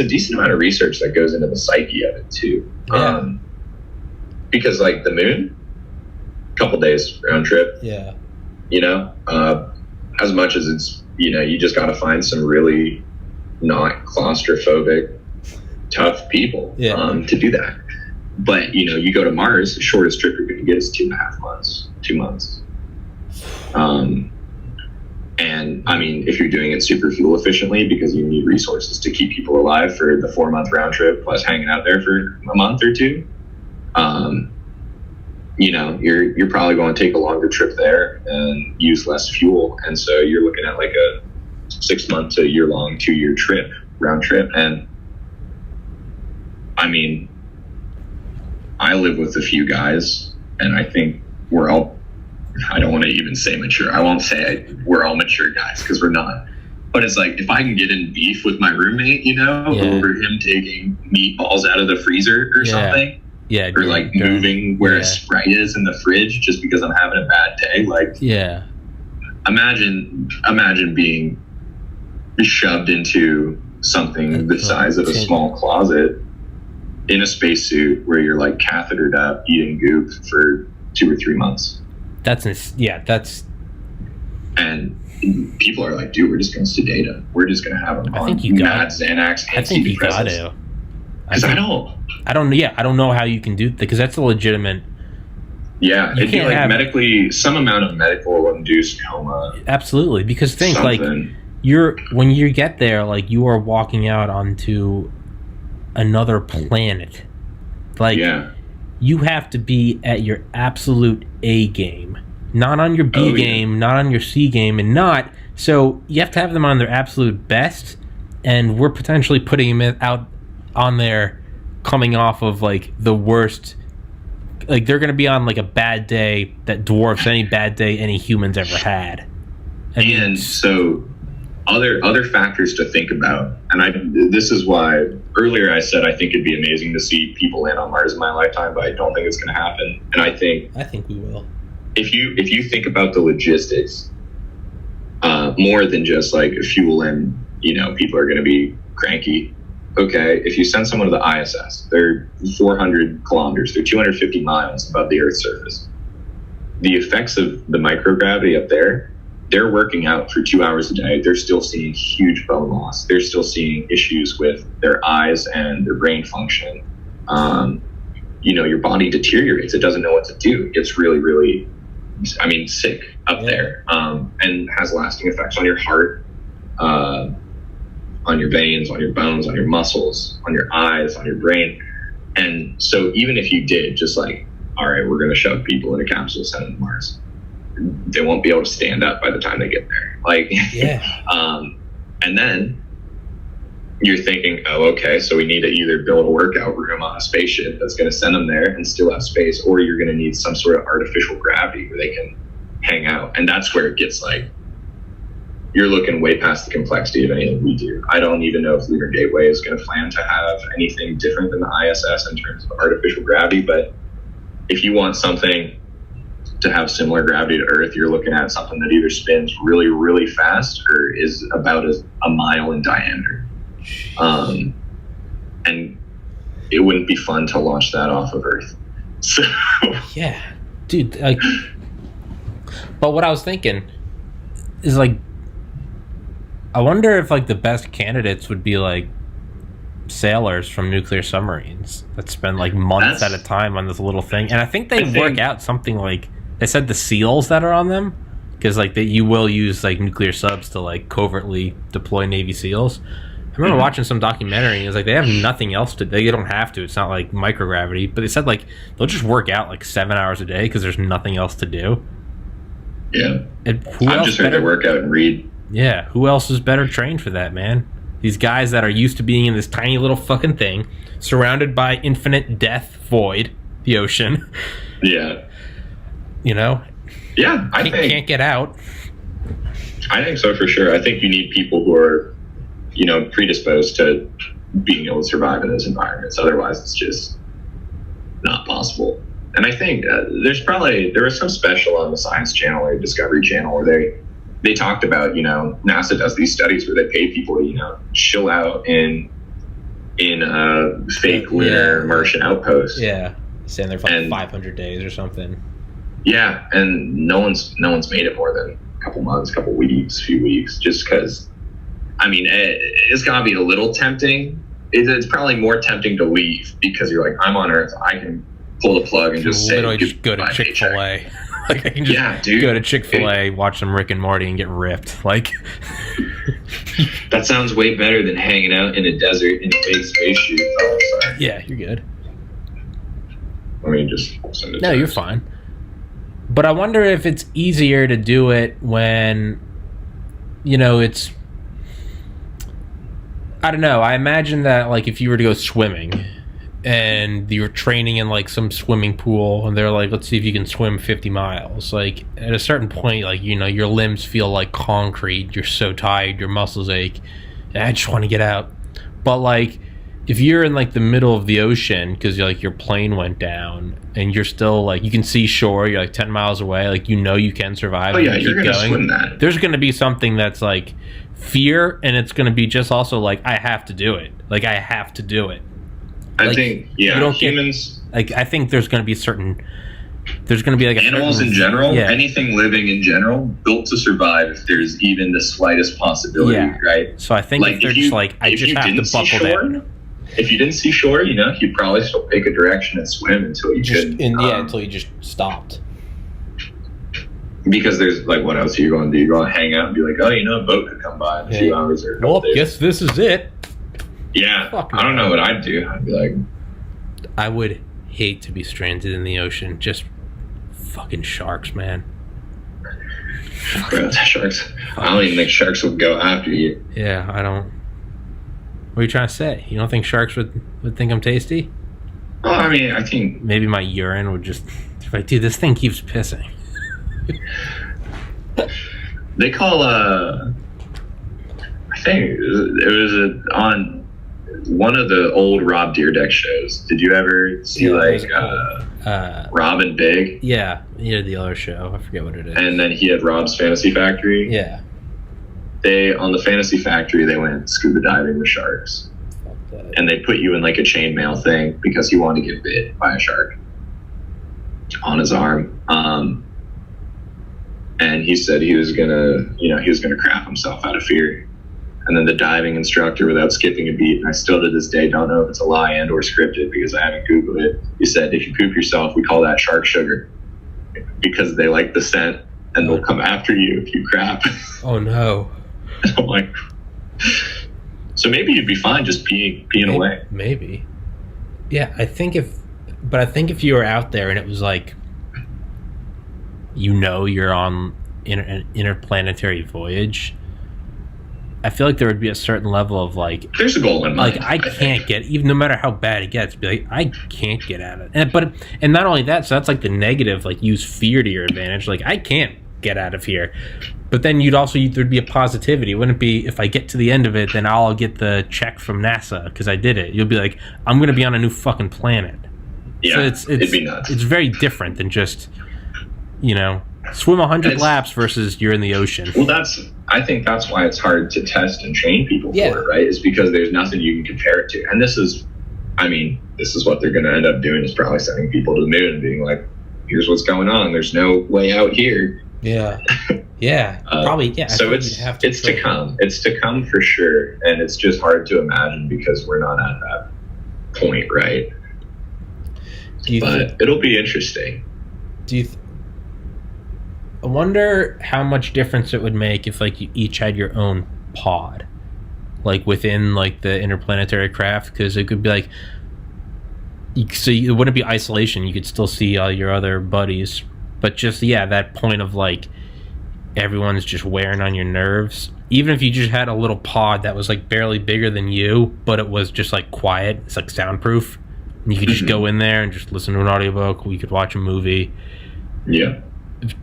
a decent amount of research that goes into the psyche of it too. Yeah. Because like the moon, couple days round trip. Yeah. As much as it's, you just got to find some really not claustrophobic, tough people to do that. But, you go to Mars, the shortest trip you're going to get is 2.5 months, 2 months. And I mean, if you're doing it super fuel efficiently, because you need resources to keep people alive for the 4-month round trip, plus hanging out there for a month or two, you're probably going to take a longer trip there and use less fuel. And so you're looking at like a 6-month to year-long, 2-year trip, round trip. And I mean, I live with a few guys, and I think we're all, I don't want to even say mature. I won't say we're all mature guys, because we're not. But it's like, if I can get in beef with my roommate, over him taking meatballs out of the freezer or something. Yeah. Or like moving where a Sprite is in the fridge just because I'm having a bad day. Like, imagine being shoved into something the size of a small closet in a spacesuit where you're like cathetered up eating goop for 2 or 3 months. And people are like, dude, we're just going to sedate him. We're just going to have him on mad Xanax. I think you got to. Because I don't know how you can do that, because that's a legitimate. Yeah, it'd be like some amount of medical induced coma. Absolutely, because think something. Like when you get there, like you are walking out onto another planet. Like you have to be at your absolute A game, not on your B game, not on your C game, and not so you have to have them on their absolute best. And we're potentially putting them out on there coming off of like the worst, like they're going to be on like a bad day that dwarfs any bad day any humans ever had. And so other factors to think about, and this is why earlier I said I think it'd be amazing to see people land on Mars in my lifetime, but I don't think it's going to happen. And I think we will. If you think about the logistics, more than just like fuel and people are going to be cranky. Okay, if you send someone to the ISS, they're 400 kilometers, they're 250 miles above the Earth's surface. The effects of the microgravity up there, they're working out for 2 hours a day. They're still seeing huge bone loss. They're still seeing issues with their eyes and their brain function. Your body deteriorates. It doesn't know what to do. It gets really, really, sick up there, and has lasting effects on your heart, on your veins, on your bones, on your muscles, on your eyes, on your brain. And so even if you did just like, all right, we're going to shove people in a capsule, send them to Mars, they won't be able to stand up by the time they get there. Like, and then you're thinking, oh, okay, so we need to either build a workout room on a spaceship that's going to send them there and still have space, or you're going to need some sort of artificial gravity where they can hang out. And that's where it gets like, you're looking way past the complexity of anything we do. I don't even know if Lunar Gateway is going to plan to have anything different than the ISS in terms of artificial gravity. But if you want something to have similar gravity to Earth, you're looking at something that either spins really, really fast or is about a mile in diameter. And it wouldn't be fun to launch that off of Earth. So yeah, dude. But what I was thinking is like, I wonder if like the best candidates would be like sailors from nuclear submarines that spend like months at a time on this little thing. And I think they work out something like, they said the SEALs that are on them, because like that you will use like nuclear subs to like covertly deploy Navy SEALs. I remember watching some documentary and it was like they have nothing else to, they don't have to, it's not like microgravity, but they said like they'll just work out like 7 hours a day because there's nothing else to do. Yeah. And I've just heard they work out and read. Yeah, who else is better trained for that, man? These guys that are used to being in this tiny little fucking thing, surrounded by infinite death void, the ocean. Yeah. You know? Yeah, I think can't get out. I think so for sure. I think you need people who are, predisposed to being able to survive in those environments. Otherwise, it's just not possible. And I think there was some special on the Science Channel or Discovery Channel where they talked about, NASA does these studies where they pay people to, chill out in a fake lunar Martian outpost. Yeah, stand there for like 500 days or something. Yeah, and no one's made it more than a couple months, couple weeks, few weeks, just because. I mean, it's gotta be a little tempting. It's probably more tempting to leave because you're like, I'm on Earth, I can pull the plug and just literally just go to Chick-fil-A. Like I can just go to Chick-fil-A, watch some Rick and Morty, and get ripped. Like that sounds way better than hanging out in a desert in a big spaceship. Oh, sorry. Yeah, you're good. I mean, just send it. No, you're fine. But I wonder if it's easier to do it when, it's. I don't know. I imagine that, like, if you were to go swimming and you were training in, like, some swimming pool and they're like, let's see if you can swim 50 miles. Like, at a certain point, like, your limbs feel like concrete. You're so tired. Your muscles ache. And I just want to get out. But, like, if you're in, like, the middle of the ocean because, like, your plane went down and you're still, like, you can see shore. You're, like, 10 miles away. Like, you can survive. Oh, yeah, you're going to swim that. There's going to be something that's, like, fear, and it's going to be just also like I have to do it. Like I have to do it. I think humans. I think there's going to be there's going to be like animals in general, anything living in general, built to survive if there's even the slightest possibility, right? So I think like if they're just like I just have to buckle down. If you didn't see shore, you'd probably still pick a direction and swim until you couldn't. Until you just stopped. Because there's like, what else are you going to do? You're going to hang out and be like, oh, a boat could come by in a few hours or a couple days. Guess this is it. Yeah, I don't know what I'd do. I'd be like, I would hate to be stranded in the ocean. Just fucking sharks, man. Sharks. I don't even think sharks would go after you. Yeah, I don't. What are you trying to say? You don't think sharks would think I'm tasty? Well, I mean, I think maybe my urine would just like, dude, this thing keeps pissing. They call I think it was on one of the old Rob Dyrdek shows. Did you ever see Rob and Big? Yeah, he had the other show. I forget what it is. And then he had Rob's Fantasy Factory. Yeah. They on the Fantasy Factory they went scuba diving with sharks. And they put you in like a chainmail thing because he wanted to get bit by a shark on his arm. And he said he was gonna crap himself out of fear. And then the diving instructor, without skipping a beat, and I still to this day don't know if it's a lie and or scripted because I haven't Googled it. He said, if you poop yourself, we call that shark sugar because they like the scent and they'll come after you if you crap. Oh no. I'm like, so maybe you'd be fine just peeing away. Maybe. Yeah, I think if you were out there and it was like, you're on an interplanetary voyage, I feel like there would be a certain level of like, there's a goal in mind. Like I can't get, even no matter how bad it gets, be like, I can't get at it. And not only that, so that's like the negative, like use fear to your advantage. Like I can't get out of here. But then there'd be a positivity. It wouldn't be if I get to the end of it, then I'll get the check from NASA because I did it. You'll be like, I'm going to be on a new fucking planet. Yeah, so it'd be nuts. It's very different than just, swim 100 laps versus you're in the ocean. Well, I think that's why it's hard to test and train people for it, right? Is because there's nothing you can compare it to. And this is what they're going to end up doing is probably sending people to the moon and being like, here's what's going on. There's no way out here. Yeah. Yeah. Probably. Yeah. So it's to come. It's to come for sure. And it's just hard to imagine because we're not at that point, right? But it'll be interesting. I wonder how much difference it would make if like you each had your own pod, like within like the interplanetary craft, because it could be like, so it wouldn't be isolation. You could still see all your other buddies, but just that point of like everyone's just wearing on your nerves. Even if you just had a little pod that was like barely bigger than you, but it was just like quiet, it's like soundproof. You could just go in there and just listen to an audiobook. You could watch a movie. Yeah.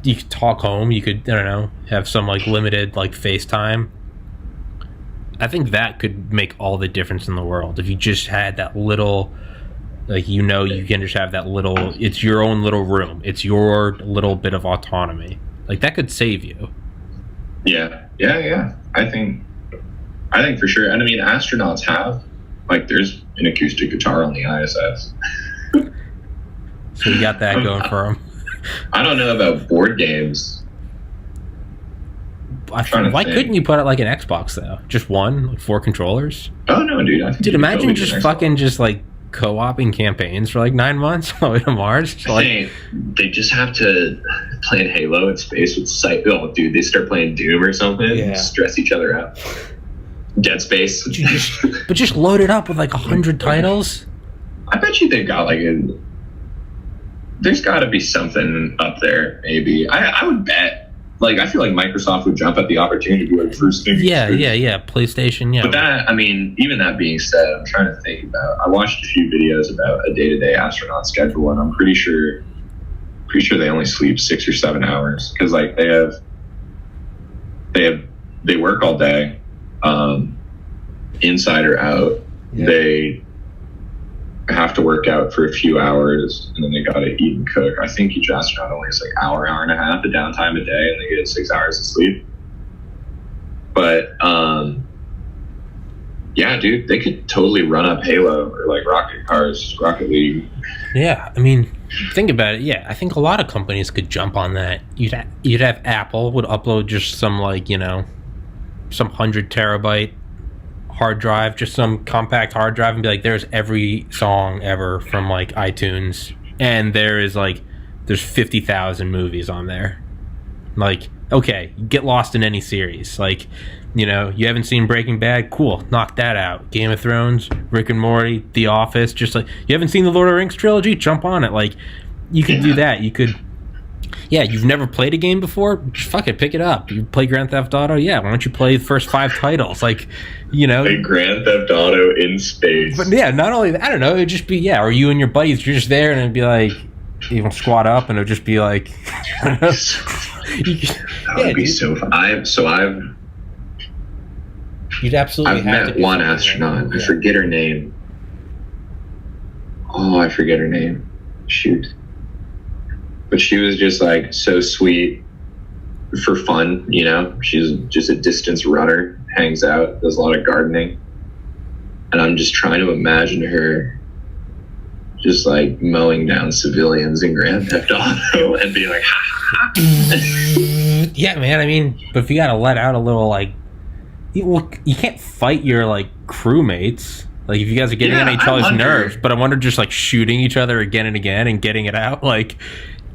You could talk home. You could, I don't know, have some like limited like FaceTime. I think that could make all the difference in the world if you just had that little, like, you can just have that little, it's your own little room. It's your little bit of autonomy. Like, that could save you. Yeah. I think for sure. And I mean, astronauts have, like, there's an acoustic guitar on the ISS. So you got that going for them. I don't know about board games. Why couldn't you put it like an Xbox though? Just one, like 4 controllers? Oh no, dude! Dude, imagine just fucking just like co-oping campaigns for like 9 months all the way to Mars. Like, they just have to play Halo in space with sight. Oh, dude, they start playing Doom or something. Yeah. Stress each other out. Dead Space. But just load it up with like 100 titles. I bet you they've got like there's got to be something up there. Maybe I would bet. Like, I feel like Microsoft would jump at the opportunity to be like first thing. Yeah. PlayStation, yeah. But that, I mean, even that being said, I'm trying to think about. I watched a few videos about a day-to-day astronaut schedule, and I'm pretty sure they only sleep 6 or 7 hours because, like, they work all day, inside or out. Yeah. They have to work out for a few hours, and then they got to eat and cook. I think each astronaut only has like hour and a half of downtime a day, and they get 6 hours of sleep. But yeah, dude, they could totally run up Halo or like Rocket League. Yeah, I mean, think about it. Yeah, I think a lot of companies could jump on that. You'd have Apple would upload just some like, some 100 terabyte hard drive, just some compact hard drive, and be like, there's every song ever from like iTunes, and there's 50,000 movies on there. Like, okay, get lost in any series. Like, you haven't seen Breaking Bad, cool, knock that out. Game of Thrones, Rick and Morty, The Office, just like, you haven't seen the Lord of the Rings trilogy, jump on it. Like, you could do that. You could. Yeah, you've never played a game before? Fuck it, pick it up. You play Grand Theft Auto? Yeah, why don't you play the first 5 titles? Like, Play Grand Theft Auto in space. But yeah, not only that, I don't know, it'd just be, or you and your buddies, you're just there, and it'd be like, you can squat up, and it'd just be like, I don't know. That would be so fun. You'd absolutely I've met one astronaut. I forget her name. Oh, I forget her name. Shoot. But she was just like so sweet for fun, She's just a distance runner, hangs out, does a lot of gardening. And I'm just trying to imagine her just like mowing down civilians in Grand Theft Auto and being like, ha. Yeah, man, I mean, but if you gotta let out a little like, you can't fight your like crewmates. Like, if you guys are getting on each other's nerves, but I wonder, just like shooting each other again and again and getting it out, like,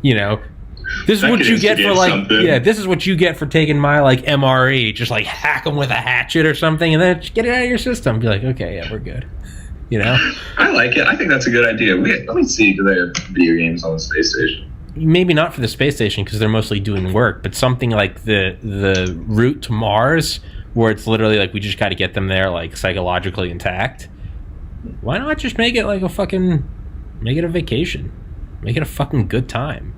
this is what you get for like something. Yeah, this is what you get for taking my like MRE, just like hack them with a hatchet or something, and then just get it out of your system. Be like, okay, yeah, we're good. I like it. I think that's a good idea. Let me see. Do they have video games on the space station? Maybe not for the space station because they're mostly doing work, but something like the route to Mars, where it's literally like we just got to get them there like psychologically intact. Why not just make it like make it a vacation? Make it a fucking good time.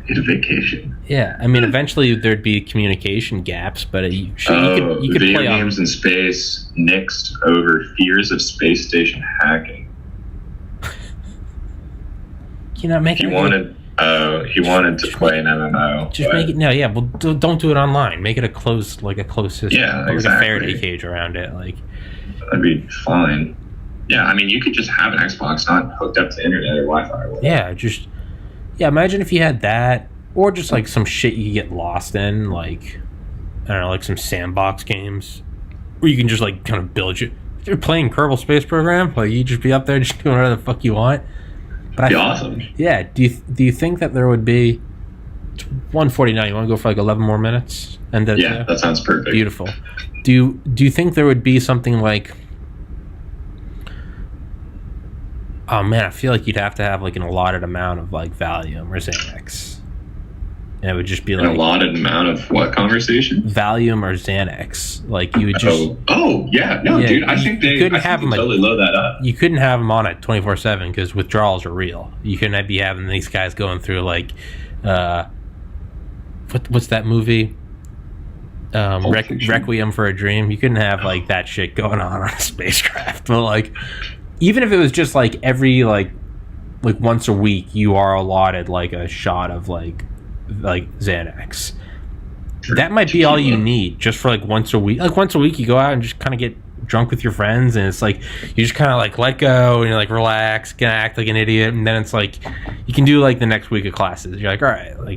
Get a vacation. Yeah, I mean, eventually there'd be communication gaps, but you could video play games in space nixed over fears of space station hacking. Make he it. He wanted to play an MMO. Just make it. No, yeah. Well, don't do it online. Make it a closed system. Yeah, exactly. Like a Faraday cage around it. Like, that'd be fine. Yeah, I mean, you could just have an Xbox not hooked up to internet or Wi-Fi or whatever. Yeah, imagine if you had that, or just like some shit you could get lost in, like, I don't know, like some sandbox games, where you can just like kind of build your. If you're playing Kerbal Space Program, like, you just be up there just doing whatever the fuck you want. But be awesome. Yeah. Do you think that there would be 1:49? You want to go for like 11 more minutes? And that sounds perfect. Beautiful. Do you think there would be something like? Oh man, I feel like you'd have to have like an allotted amount of like Valium or Xanax, And it would just be an like allotted amount of what conversation? Valium or Xanax. Like you would just. Dude. I think they totally load that up. You couldn't have them on it 24/7 because withdrawals are real. You couldn't be having these guys going through like, what's that movie? Requiem for a Dream. You couldn't have like that shit going on a spacecraft. But like, even if it was just like every like once a week, you are allotted like a shot of like Xanax. That might be all you need, just for like once a week. Like once a week, you go out and just kind of get drunk with your friends, and it's like you just kind of like let go and you're like relax, gonna act like an idiot, and then it's like you can do like the next week of classes. You're like, all right, we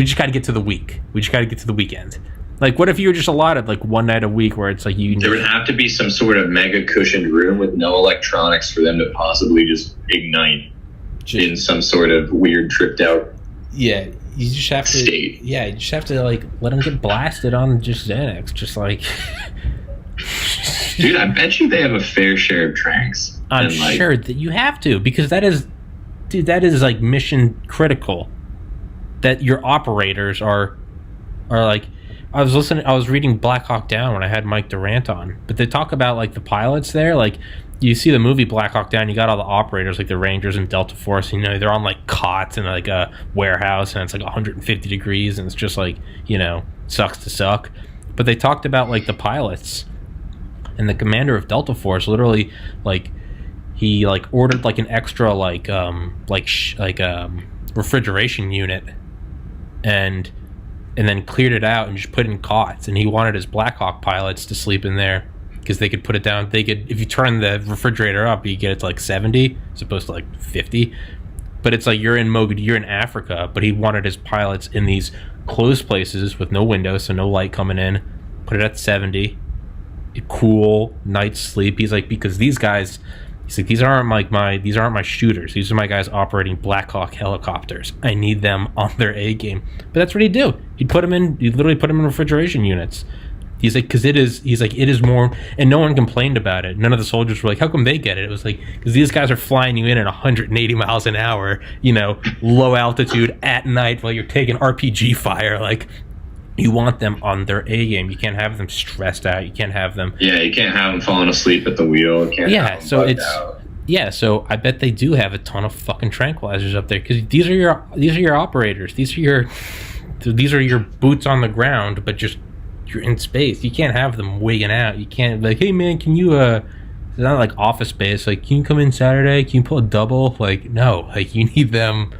just got to get to the week. We just got to get to the weekend. Like, what if you were just allotted like one night a week where it's like you? There would have to be some sort of mega cushioned room with no electronics for them to possibly just ignite in some sort of weird tripped out. Yeah. You just have to, state. Yeah. You just have to like let them get blasted on just Xanax, just like. Dude, I bet you they have a fair share of tranks. I'm sure that you have to, because that is like mission critical. That your operators are like. I was reading Black Hawk Down when I had Mike Durant on, but they talk about like the pilots there, like. You see the movie Black Hawk Down, you got all the operators like the Rangers and Delta Force, they're on like cots in like a warehouse and it's like 150 degrees and it's just like, sucks to suck. But they talked about like the pilots, and the commander of Delta Force literally like he like ordered like an extra refrigeration unit and then cleared it out and just put in cots, and he wanted his Black Hawk pilots to sleep in there. Because they could put it down. If you turn the refrigerator up, you get it to like 70 as opposed to like 50. But it's like you're in Africa, but he wanted his pilots in these closed places with no windows, so no light coming in. Put it at 70. Cool night's sleep. He's like, because these guys, he's like, these aren't my shooters. These are my guys operating Black Hawk helicopters. I need them on their A game. But that's what he'd do. He'd literally put them in refrigeration units. He's like, it is more, and no one complained about it. None of the soldiers were like, how come they get it? It was like, because these guys are flying you in at 180 miles an hour, low altitude at night while you're taking RPG fire. Like, you want them on their A game. You can't have them stressed out. You can't have them. Yeah, you can't have them falling asleep at the wheel. So I bet they do have a ton of fucking tranquilizers up there, because these are your operators. These are your boots on the ground, but just. You're in space. You can't have them wigging out. You can't be like, hey man, can you it's not like Office Space, like, can you come in Saturday, can you pull a double? Like, no, like, you need them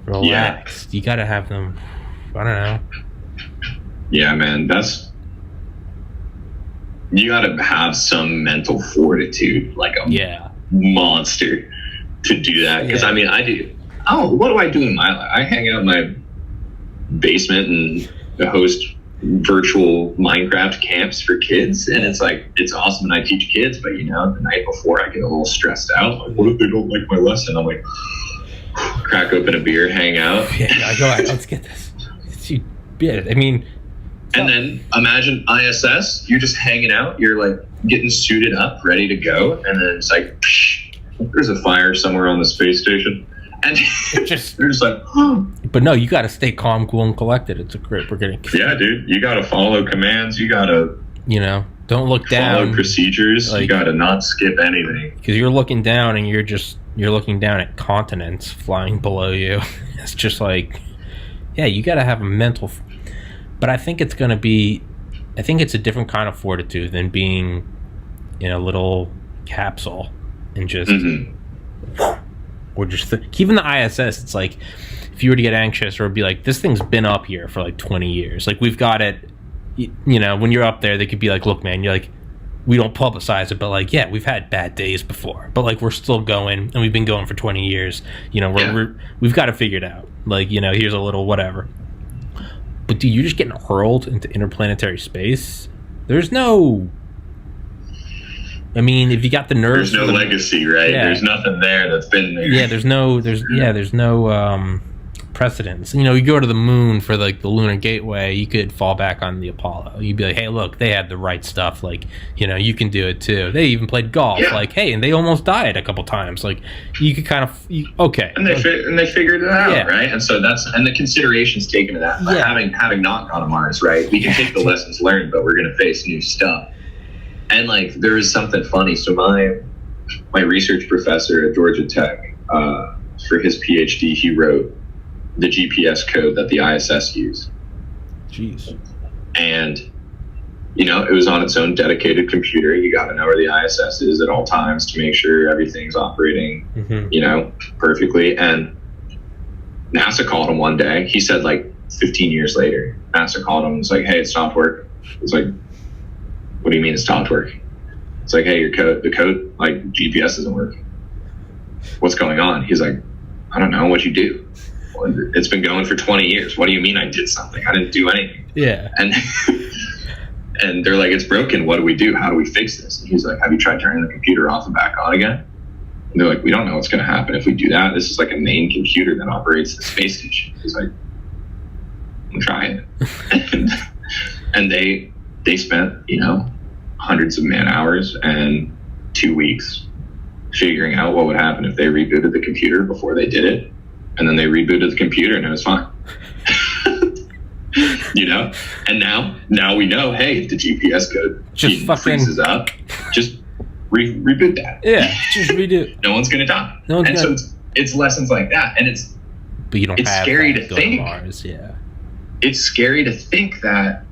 relaxed. You gotta have them, I don't know. Yeah, man, you gotta have some mental fortitude, like a monster, to do that. Because I mean, what do I do in my life? I hang out in my basement and host virtual Minecraft camps for kids, and it's like, it's awesome, and I teach kids, but the night before I get a little stressed out, like, what if they don't like my lesson? I'm like, crack open a beer, hang out. I go out, let's get this. I mean, and then imagine ISS, you're just hanging out, you're like getting suited up, ready to go, and then it's like, there's a fire somewhere on the space station. And you're just like, But no, you got to stay calm, cool, and collected. It's a grip. We're getting. Yeah, dude. You got to follow commands. You got to. Don't look down. Follow procedures. You got to not skip anything. Because you're looking down, and you're looking down at continents flying below you. It's just like, you got to have a mental. But I think it's going to be. I think it's a different kind of fortitude than being in a little capsule and just. Mm-hmm. Or just even the ISS, it's like, if you were to get anxious, or be like, this thing's been up here for like 20 years. Like, we've got it, when you're up there, they could be like, look, man, you're like, we don't publicize it, but like, we've had bad days before, but like, we're still going, and we've been going for 20 years. We've got to figure it out. Like, here's a little whatever. But dude, you're just getting hurled into interplanetary space. There's no. I mean, if you got the nerves, there's no legacy, right? Yeah. There's nothing there that's been there. Yeah, there's no precedents. You know, you go to the moon for like the lunar gateway, you could fall back on the Apollo. You'd be like, hey, look, they had the right stuff. Like, you know, you can do it too. They even played golf. Yeah. Like, hey, and they almost died a couple times. Like, you could kind of okay. And they figured it out, Yeah. right? And so and the considerations taken to that. Yeah. Having not gone to Mars, right? We can take the lessons learned, but we're going to face new stuff. And like, there is something funny. So my research professor at Georgia Tech, for his PhD, he wrote the GPS code that the ISS used. Jeez. And, you know, it was on its own dedicated computer. You got to know where the ISS is at all times to make sure everything's operating, you know, perfectly. And NASA called him one day. He said like 15 years later, NASA called him and was like, hey, it stopped working. It's like, what do you mean it stopped working? It's like, hey, the code, like GPS isn't working. What's going on? He's like, I don't know. What'd you do? Well, it's been going for 20 years. What do you mean I did something? I didn't do anything. Yeah. And and they're like, it's broken. What do we do? How do we fix this? And he's like, have you tried turning the computer off and back on again? And they're like, we don't know what's going to happen if we do that. This is like a main computer that operates the space station. He's like, I'm trying. And they spent, you know, hundreds of man hours and 2 weeks figuring out what would happen if they rebooted the computer before they did it. And then they rebooted the computer and it was fine. You know? And now we know, hey, if the GPS code just fucking freezes up, just reboot that. Yeah, just redo. No one's going to die. So it's lessons like that. And but you don't it's have scary that to think. Mars, yeah. It's scary to think that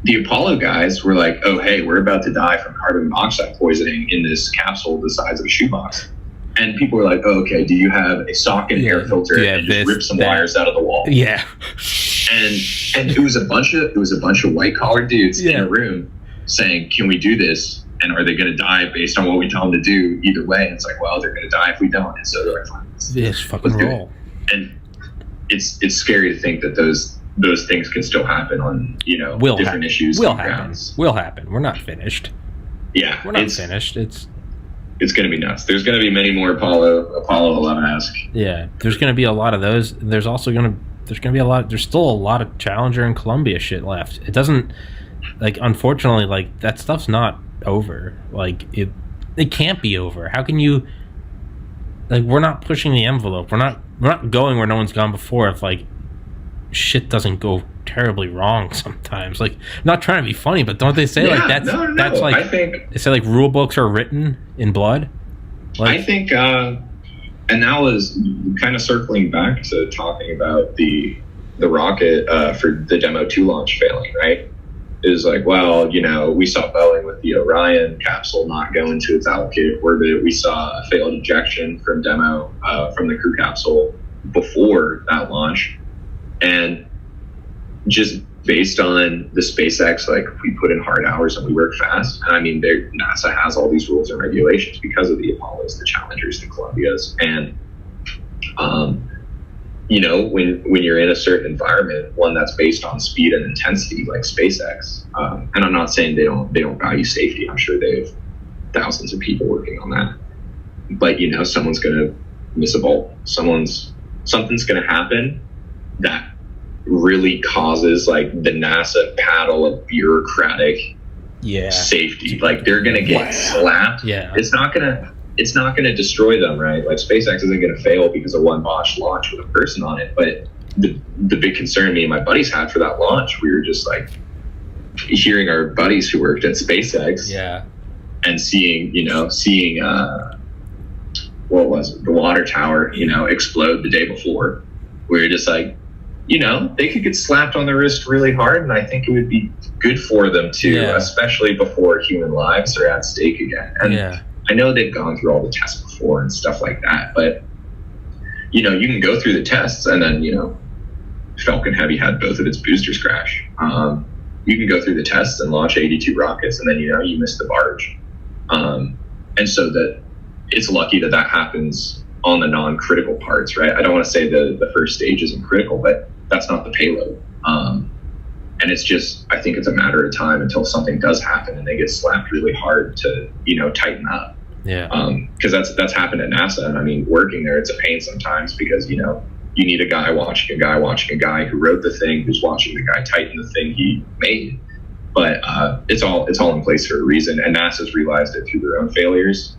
the Apollo guys were like, oh, hey, we're about to die from carbon monoxide poisoning in this capsule the size of a shoebox. And people were like, oh, okay, do you have a socket and air filter and just rip some wires out of the wall? Yeah. And it was a bunch of white collar dudes in a room saying, can we do this? And are they going to die based on what we tell them to do either way? And it's like, well, they're going to die if we don't. And so they're like, fine. Let's fucking roll. And it's scary to think that those things can still happen on, you know, different issues. Will happen. We're not finished. Yeah. We're not finished. It's going to be nuts. There's going to be many more Apollo 11-esque. Yeah. There's going to be a lot of those. There's also going to be a lot. There's still a lot of Challenger and Columbia shit left. It doesn't, like, unfortunately, like, that stuff's not over. Like, it can't be over. How can you, like, we're not pushing the envelope. We're not going where no one's gone before if, like, shit doesn't go terribly wrong sometimes. Like, I'm not trying to be funny, but don't they say that's like, I think they say like rule books are written in blood? Like, I think and that was kind of circling back to talking about the rocket for the Demo 2 launch failing, right? It was like, well, you know, we saw Boeing with the Orion capsule not go into its allocated orbit. We saw a failed ejection from Demo from the crew capsule before that launch. And just based on the SpaceX, like, we put in hard hours and we work fast. And I mean, NASA has all these rules and regulations because of the Apollos, the Challengers, the Columbias. And, you know, when you're in a certain environment, one that's based on speed and intensity, like SpaceX, and I'm not saying they don't value safety. I'm sure they have thousands of people working on that. But, you know, someone's going to miss a bolt. Something's going to happen that really causes, like, the NASA paddle of bureaucratic safety. Like, they're gonna get slapped. Yeah. It's not gonna destroy them, right? Like, SpaceX isn't gonna fail because of one botched launch with a person on it. But the big concern me and my buddies had for that launch, we were just like hearing our buddies who worked at SpaceX, and seeing what was it, the water tower, you know, explode the day before. We were just like, you know, they could get slapped on the wrist really hard, and I think it would be good for them too, especially before human lives are at stake again. And I know they've gone through all the tests before and stuff like that, but, you know, you can go through the tests and then, you know, Falcon Heavy had both of its boosters crash. You can go through the tests and launch 82 rockets, and then, you know, you miss the barge. And so that it's lucky that happens on the non-critical parts, right? I don't want to say the first stage isn't critical, but that's not the payload. And it's just, I think it's a matter of time until something does happen and they get slapped really hard to, you know, tighten up. Yeah. Because that's happened at NASA. And I mean, working there, it's a pain sometimes because, you know, you need a guy watching a guy watching a guy who wrote the thing, who's watching the guy tighten the thing he made. But it's all in place for a reason, and NASA's realized it through their own failures.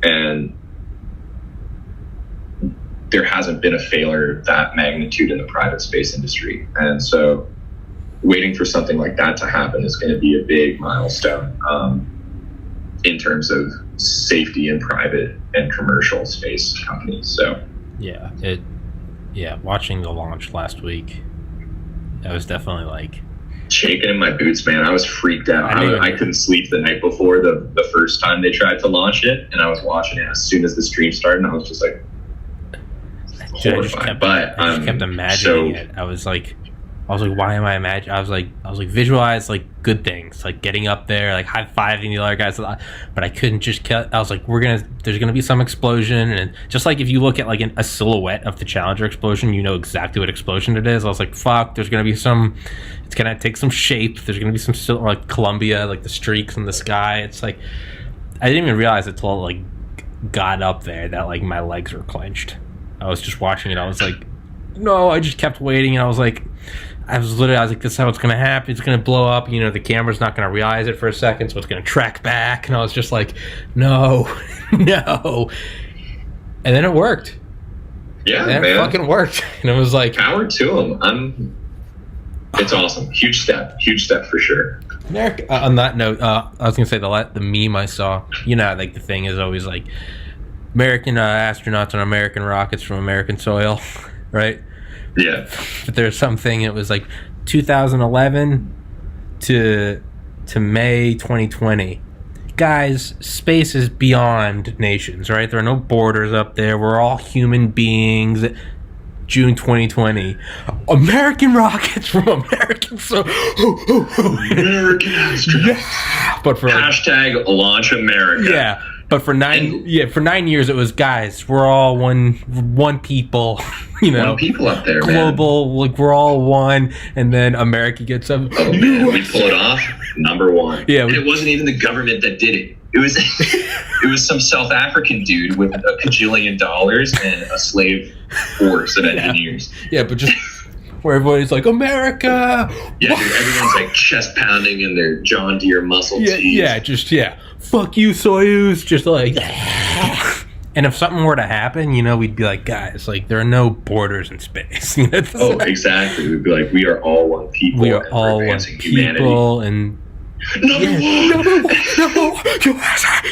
And there hasn't been a failure of that magnitude in the private space industry. And so waiting for something like that to happen is going to be a big milestone in terms of safety in private and commercial space companies. So watching the launch last week, I was definitely like shaking in my boots, man. I was freaked out. I couldn't sleep the night before the first time they tried to launch it, and I was watching it as soon as the stream started, and I was just like horrified. I just kept imagining it. I was like, why am I imagining? I was like, visualize like good things, like getting up there, like high fiving the other guys. But I couldn't just. I was like, there's gonna be some explosion, and just like if you look at like a silhouette of the Challenger explosion, you know exactly what explosion it is. I was like, fuck, there's gonna be some. It's gonna take some shape. There's gonna be some or like Columbia, like the streaks in the sky. It's like I didn't even realize it till it like got up there that like my legs were clenched. I was just watching it. I was like, no. I just kept waiting, and I was like, this is how it's going to happen. It's going to blow up. You know, the camera's not going to realize it for a second, so it's going to track back. And I was just like, no. And then it worked. Yeah, and it fucking worked. And it was like, power to them. It's awesome. Huge step for sure. On that note, I was going to say the meme I saw. You know, like the thing is always like American astronauts on American rockets from American soil, right? Yeah. But there's something, it was like 2011 to May 2020. Guys, space is beyond nations, right? There are no borders up there. We're all human beings. June 2020. American rockets from American soil. American astronauts. Yeah. But for hashtag launch America. Yeah. But for 9 years it was, guys, we're all one people, you know. One people up there, global, man. Like we're all one, and then America gets up. Oh man, we pull it off. Number one. Yeah, and it wasn't even the government that did it. It was some South African dude with a $1 kajillion and a slave force of engineers. Yeah, but just where everybody's like, America. Yeah, dude, everyone's like chest pounding in their John Deere muscle tees. Yeah. Fuck you, Soyuz. Just like. And if something were to happen, you know, we'd be like, guys, like there are no borders in space. Oh, exactly. We'd be like, we are all one people. We are all one people, and number one.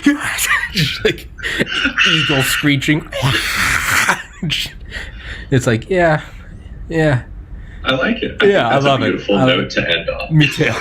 USA. Just like eagle screeching. It's like, yeah. I like it. I love it. That's a beautiful note to end on. Me too.